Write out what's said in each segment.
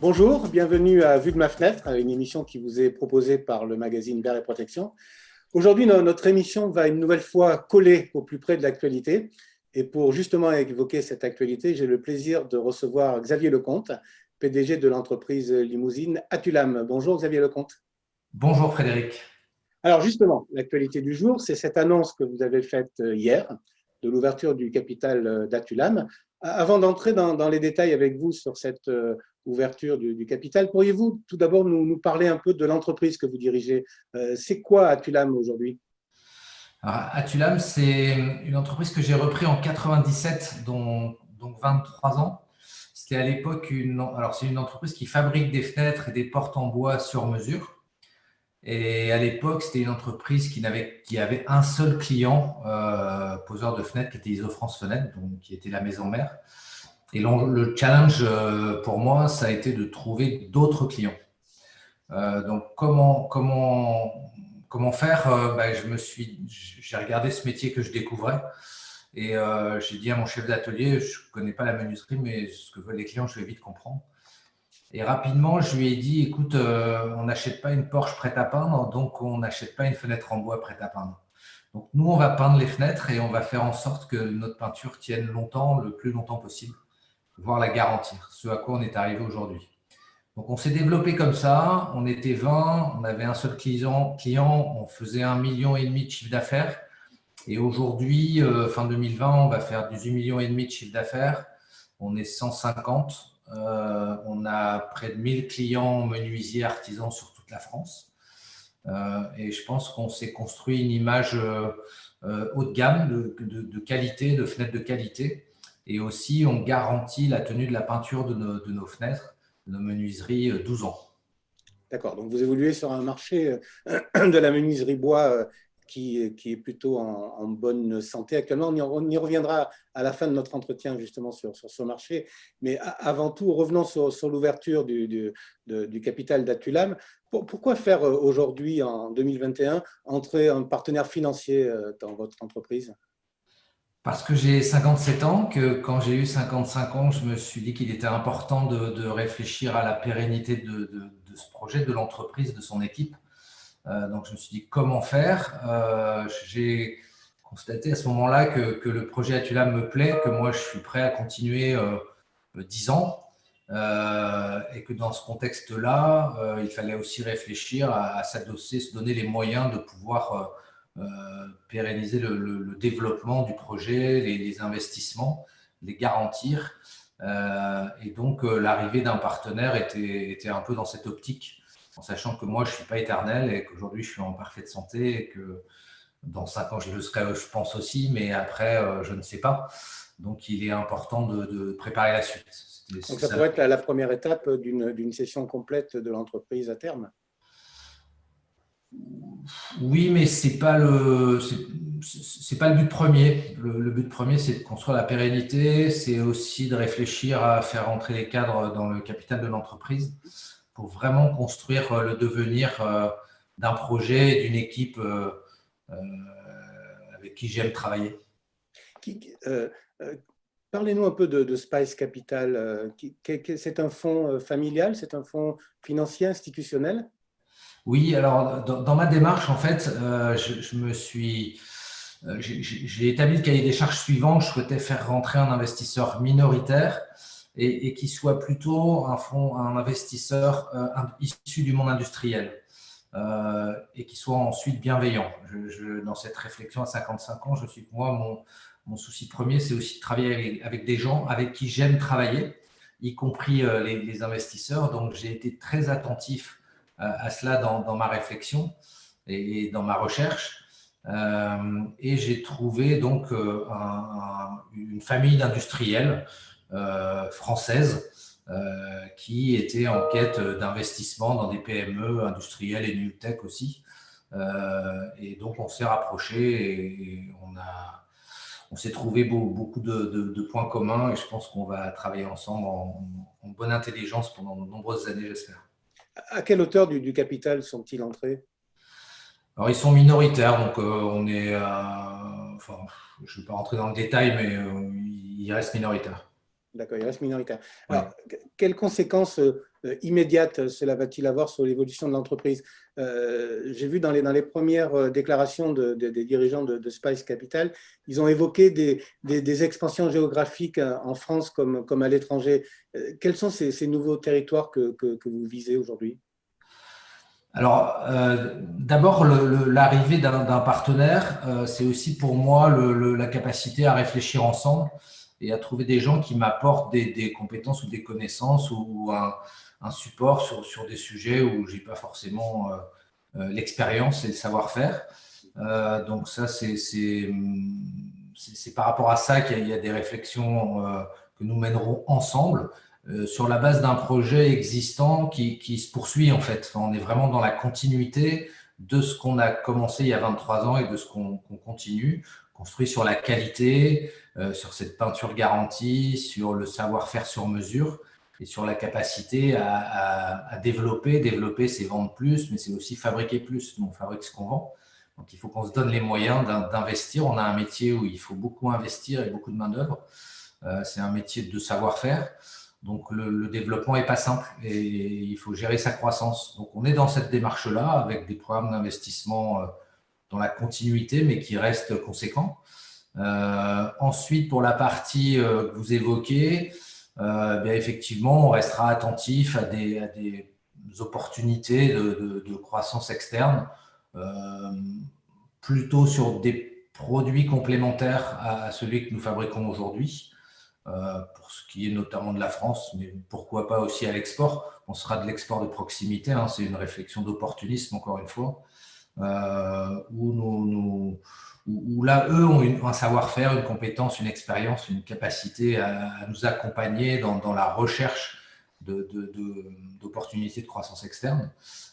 Bonjour, bienvenue à Vue de ma fenêtre, une émission qui vous est proposée par le magazine Verts et Protection. Aujourd'hui, notre émission va une nouvelle fois coller au plus près de l'actualité. Et pour justement évoquer cette actualité, j'ai le plaisir de recevoir Xavier Lecomte, PDG de l'entreprise limousine Atulam. Bonjour Xavier Lecomte. Bonjour Frédéric. Alors justement, l'actualité du jour, c'est cette annonce que vous avez faite hier de l'ouverture du capital d'Atulam. Avant d'entrer dans les détails avec vous sur cette ouverture du capital, pourriez-vous tout d'abord nous parler un peu de l'entreprise que vous dirigez? C'est quoi Atulam aujourd'hui? Alors, Atulam, c'est une entreprise que j'ai repris en 97, donc 23 ans. C'était à l'époque c'est une entreprise qui fabrique des fenêtres et des portes en bois sur mesure. Et à l'époque, c'était une entreprise qui avait un seul client, poseur de fenêtres, qui était Isofrance Fenêtres, donc qui était la maison mère. Et le challenge pour moi, ça a été de trouver d'autres clients. Donc, comment faire? J'ai regardé ce métier que je découvrais et j'ai dit à mon chef d'atelier, je ne connais pas la menuiserie, mais ce que veulent les clients, je vais vite comprendre. Et rapidement, je lui ai dit, écoute, on n'achète pas une Porsche prête à peindre, donc on n'achète pas une fenêtre en bois prête à peindre. Donc, nous, on va peindre les fenêtres et on va faire en sorte que notre peinture tienne longtemps, le plus longtemps possible, voire la garantir, ce à quoi on est arrivé aujourd'hui. Donc, on s'est développé comme ça. On était 20, on avait un seul client, on faisait 1,5 million de chiffre d'affaires. Et aujourd'hui, fin 2020, on va faire 18,5 millions de chiffre d'affaires. On est 150. On a près de 1000 clients menuisiers artisans sur toute la France. Et je pense qu'on s'est construit une image haut de gamme, de qualité, de fenêtres de qualité. Et aussi, on garantit la tenue de la peinture de nos fenêtres, de nos menuiseries 12 ans. D'accord, donc vous évoluez sur un marché de la menuiserie bois qui est plutôt en bonne santé actuellement. On y reviendra à la fin de notre entretien justement sur ce marché. Mais avant tout, revenons sur l'ouverture du capital d'Atulam. Pourquoi faire aujourd'hui, en 2021, entrer un partenaire financier dans votre entreprise? Parce que j'ai 57 ans, que quand j'ai eu 55 ans, je me suis dit qu'il était important de réfléchir à la pérennité de ce projet, de l'entreprise, de son équipe. Donc, je me suis dit comment faire. J'ai constaté à ce moment-là que le projet Atulam me plaît, que moi, je suis prêt à continuer 10 ans. Et que dans ce contexte-là, il fallait aussi réfléchir à s'adosser, se donner les moyens de pouvoir pérenniser le développement du projet, les investissements, les garantir. Et donc, l'arrivée d'un partenaire était un peu dans cette optique, en sachant que moi, je ne suis pas éternel et qu'aujourd'hui, je suis en parfaite santé et que dans 5 ans, je le serai, je pense aussi, mais après, je ne sais pas. Donc, il est important de préparer la suite. Donc ça pourrait être la première étape d'une cession complète de l'entreprise à terme. Oui, mais c'est pas c'est pas le but premier. Le but premier, c'est de construire la pérennité. C'est aussi de réfléchir à faire rentrer les cadres dans le capital de l'entreprise pour vraiment construire le devenir d'un projet, d'une équipe euh, avec qui j'aime travailler. Euh, euh, Parlez-nous un peu de Spice Capital. C'est un fonds familial, c'est un fonds financier institutionnel? Oui, alors dans ma démarche, en fait, j'ai établi le cahier des charges suivant. Je souhaitais faire rentrer un investisseur minoritaire et qui soit plutôt un investisseur issu du monde industriel et qui soit ensuite bienveillant. Dans cette réflexion à 55 ans, je suis moi, mon souci premier, c'est aussi de travailler avec des gens avec qui j'aime travailler, y compris les investisseurs. Donc, j'ai été très attentif à cela dans ma réflexion et dans ma recherche. Et j'ai trouvé donc une famille d'industriels françaises qui étaient en quête d'investissement dans des PME industrielles et New Tech aussi. Et donc, on s'est rapprochés et on s'est trouvé beaucoup de points communs et je pense qu'on va travailler ensemble en bonne intelligence pendant de nombreuses années, j'espère. À quelle hauteur du capital sont-ils entrés? Alors, ils sont minoritaires, donc on est, enfin, je ne vais pas rentrer dans le détail, mais ils restent minoritaires. D'accord, il reste minoritaire. Oui. Alors, quelles conséquences immédiate cela va-t-il avoir sur l'évolution de l'entreprise? J'ai vu dans les premières déclarations des dirigeants de Spice Capital, ils ont évoqué des expansions géographiques en France comme à l'étranger. Quels sont ces nouveaux territoires que vous visez aujourd'hui? Alors, d'abord, l'arrivée d'un partenaire, c'est aussi pour moi la capacité à réfléchir ensemble et à trouver des gens qui m'apportent des compétences ou des connaissances ou un support sur des sujets où je n'ai pas forcément l'expérience et le savoir-faire. Donc ça, c'est par rapport à ça qu'il y a des réflexions que nous mènerons ensemble. Sur la base d'un projet existant qui se poursuit en fait. Enfin, on est vraiment dans la continuité de ce qu'on a commencé il y a 23 ans et de ce qu'on continue, construit sur la qualité, sur cette peinture garantie, sur le savoir-faire sur mesure et sur la capacité à développer. Développer, c'est vendre plus, mais c'est aussi fabriquer plus. Nous, on fabrique ce qu'on vend. Donc, il faut qu'on se donne les moyens d'investir. On a un métier où il faut beaucoup investir et beaucoup de main-d'œuvre. C'est un métier de savoir-faire. Donc, le développement n'est pas simple et il faut gérer sa croissance. Donc, on est dans cette démarche-là avec des programmes d'investissement dans la continuité, mais qui restent conséquents. Ensuite, pour la partie que vous évoquez, bien effectivement, on restera attentif à des opportunités de croissance externe, plutôt sur des produits complémentaires à celui que nous fabriquons aujourd'hui. Pour ce qui est notamment de la France, mais pourquoi pas aussi à l'export. On sera de l'export de proximité, hein, c'est une réflexion d'opportunisme, encore une fois, où là, eux ont un savoir-faire, une compétence, une expérience, une capacité à nous accompagner dans la recherche d'opportunités de croissance externe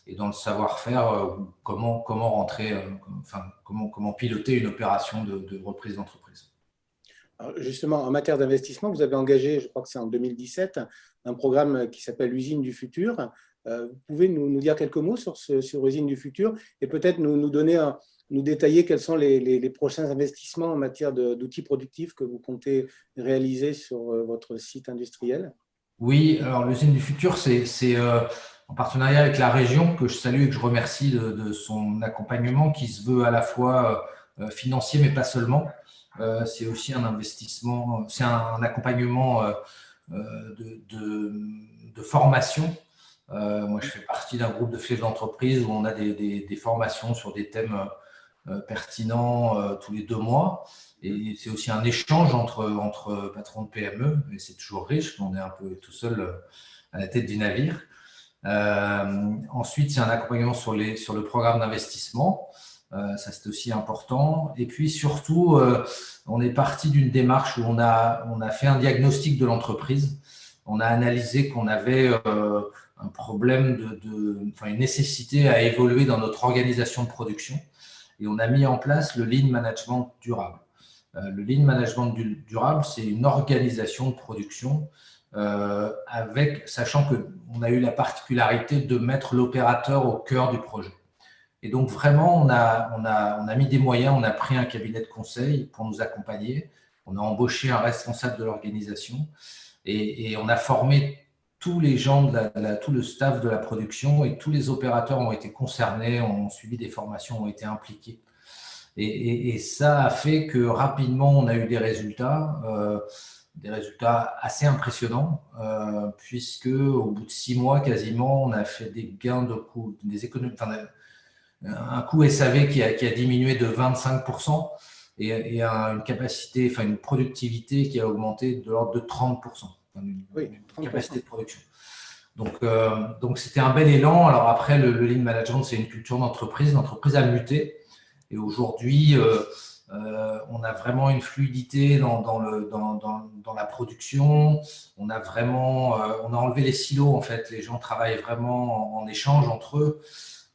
et dans le savoir-faire, comment rentrer, comment piloter une opération de reprise d'entreprise. Alors justement, en matière d'investissement, vous avez engagé, je crois que c'est en 2017, un programme qui s'appelle l'usine du futur. Vous pouvez nous dire quelques mots sur l'usine du futur et peut-être nous détailler quels sont les prochains investissements en matière d'outils productifs que vous comptez réaliser sur votre site industriel? Oui, alors l'usine du futur, c'est en partenariat avec la région que je salue et que je remercie de son accompagnement qui se veut à la fois financier mais pas seulement. C'est aussi un investissement, c'est un accompagnement de formation. Moi, je fais partie d'un groupe de chefs d'entreprise où on a des formations sur des thèmes pertinents tous les 2 mois. Et c'est aussi un échange entre patrons de PME. Et c'est toujours riche, on est un peu tout seul à la tête du navire. Ensuite, c'est un accompagnement sur le programme d'investissement. Ça, c'est aussi important. Et puis, surtout, on est parti d'une démarche où on a fait un diagnostic de l'entreprise. On a analysé qu'on avait un problème une nécessité à évoluer dans notre organisation de production. Et on a mis en place le Lean Management durable. Le Lean Management durable, c'est une organisation de production sachant qu'on a eu la particularité de mettre l'opérateur au cœur du projet. Et donc, vraiment, on a mis des moyens, on a pris un cabinet de conseil pour nous accompagner, on a embauché un responsable de l'organisation et on a formé tous les gens, tout le staff de la production et tous les opérateurs ont été concernés, ont suivi des formations, ont été impliqués. Et ça a fait que rapidement, on a eu des résultats assez impressionnants, puisque au bout de 6 mois, quasiment, on a fait des gains de coûts, des économies, un coût SAV qui a diminué de 25% et une capacité, une productivité qui a augmenté de l'ordre de 30%. Une capacité de production. Donc, c'était un bel élan. Alors après, le Lean Management, c'est une culture d'entreprise. L'entreprise a muté. Et aujourd'hui, on a vraiment une fluidité dans la production. On a enlevé les silos, en fait. Les gens travaillent vraiment en échange entre eux.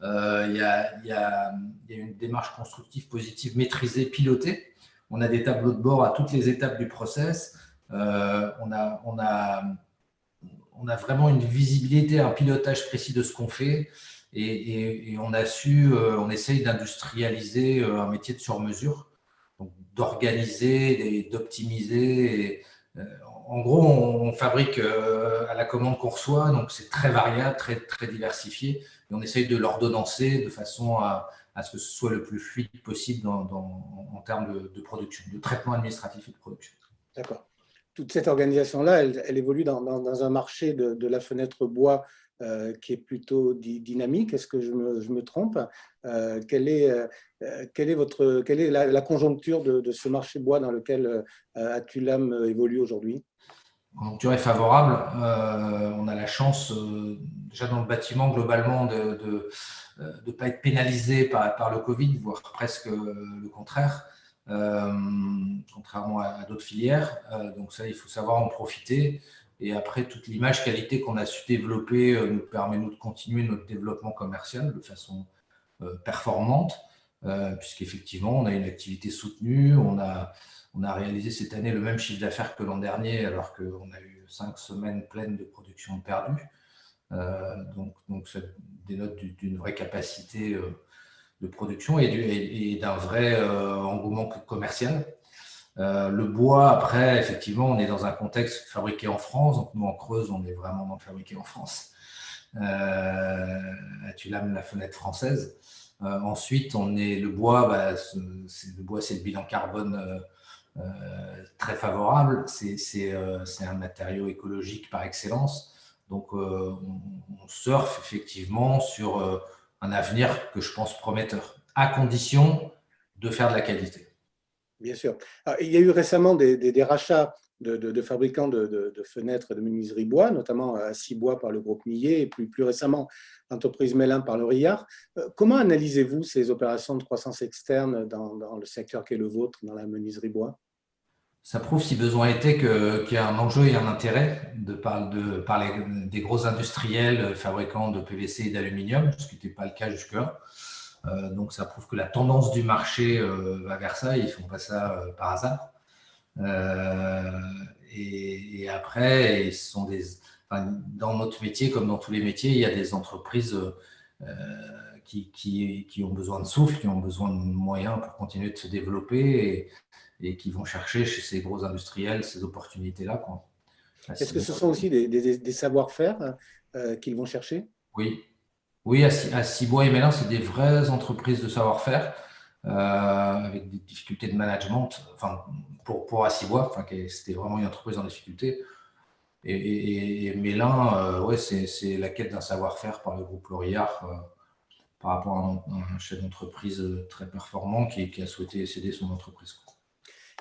Il y a une démarche constructive, positive, maîtrisée, pilotée. On a des tableaux de bord à toutes les étapes du process. On a vraiment une visibilité, un pilotage précis de ce qu'on fait et on essaye d'industrialiser un métier de sur-mesure, donc d'organiser et d'optimiser en gros, on fabrique à la commande qu'on reçoit, donc c'est très variable, très, très diversifié. Et on essaye de l'ordonnancer de façon à ce que ce soit le plus fluide possible en termes de production, de traitement administratif et de production. D'accord. Toute cette organisation-là, elle évolue dans un marché de la fenêtre bois qui est plutôt dynamique. Est-ce que je me trompe? Quelle est la conjoncture de ce marché bois dans lequel Atulam évolue aujourd'hui? La conjoncture est favorable. On a la chance, déjà dans le bâtiment, globalement, de ne pas être pénalisé par le Covid, voire presque le contraire. Contrairement à d'autres filières. Donc ça, il faut savoir en profiter. Et après, toute l'image qualité qu'on a su développer nous permet de continuer notre développement commercial de façon performante, puisqu'effectivement, on a une activité soutenue. On a réalisé cette année le même chiffre d'affaires que l'an dernier, alors qu'on a eu 5 semaines pleines de production perdue. Donc ça dénote d'une vraie capacité de production et d'un vrai engouement commercial. Le bois, après, effectivement, on est dans un contexte fabriqué en France. Donc, nous, en Creuse, on est vraiment dans le fabriqué en France. Atulam, la fenêtre française. Ensuite, le bois, c'est le bilan carbone très favorable. C'est un matériau écologique par excellence. Donc, on surfe effectivement sur un avenir que je pense prometteur, à condition de faire de la qualité. Bien sûr. Alors, il y a eu récemment des rachats de fabricants de fenêtres de menuiserie bois, notamment Assibois par le groupe Millet et plus récemment l'entreprise Mélin par Laurillard. Comment analysez-vous ces opérations de croissance externe dans le secteur qui est le vôtre, dans la menuiserie bois? Ça prouve, si besoin était, qu'il y a un enjeu et un intérêt par des gros industriels fabricants de PVC et d'aluminium, ce qui n'était pas le cas jusque-là. Donc, ça prouve que la tendance du marché va vers ça. Ils ne font pas ça par hasard. Et après, dans notre métier, comme dans tous les métiers, il y a des entreprises qui ont besoin de souffle, qui ont besoin de moyens pour continuer de se développer et qui vont chercher chez ces gros industriels ces opportunités-là. Est-ce que ce sont aussi des savoir-faire qu'ils vont chercher? Oui. Oui, Assibois et Mélin, c'est des vraies entreprises de savoir-faire avec des difficultés de management. Enfin, pour Assibois, c'était vraiment une entreprise en difficulté. Et Mélin, ouais, c'est la quête d'un savoir-faire par le groupe Laurillard par rapport à un chef d'entreprise très performant qui a souhaité céder son entreprise.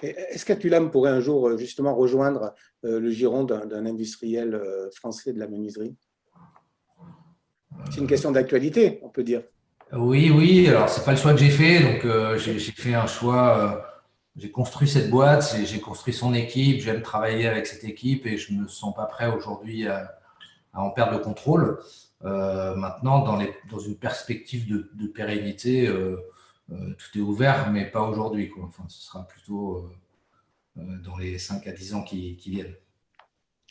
Est-ce qu'Atulam pourrait un jour justement rejoindre le giron d'un industriel français de la menuiserie? C'est une question d'actualité, on peut dire. Oui. Alors, ce n'est pas le choix que j'ai fait. Donc, j'ai fait un choix. J'ai construit cette boîte, j'ai construit son équipe. J'aime travailler avec cette équipe et je ne me sens pas prêt aujourd'hui à en perdre le contrôle. Maintenant, dans une perspective de pérennité, tout est ouvert, mais pas aujourd'hui. Enfin, ce sera plutôt dans les 5 à 10 ans qui viennent.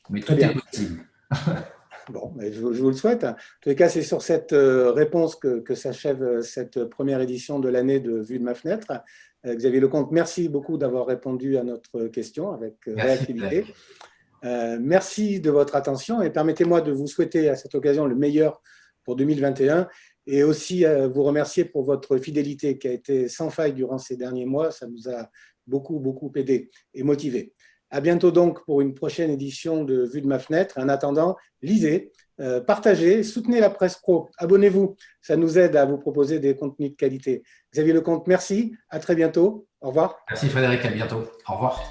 Mais tout est possible. Bon, je vous le souhaite. En tous les cas, c'est sur cette réponse que s'achève cette première édition de l'année de Vue de ma fenêtre. Xavier Lecomte, merci beaucoup d'avoir répondu à notre question avec réactivité. Merci de votre attention et permettez-moi de vous souhaiter à cette occasion le meilleur pour 2021 et aussi vous remercier pour votre fidélité qui a été sans faille durant ces derniers mois. Ça nous a beaucoup aidé et motivé. À bientôt donc pour une prochaine édition de Vue de ma fenêtre. En attendant, lisez, partagez, soutenez la presse pro, abonnez-vous. Ça nous aide à vous proposer des contenus de qualité. Xavier Lecomte, merci. À très bientôt. Au revoir. Merci Frédéric, à bientôt. Au revoir.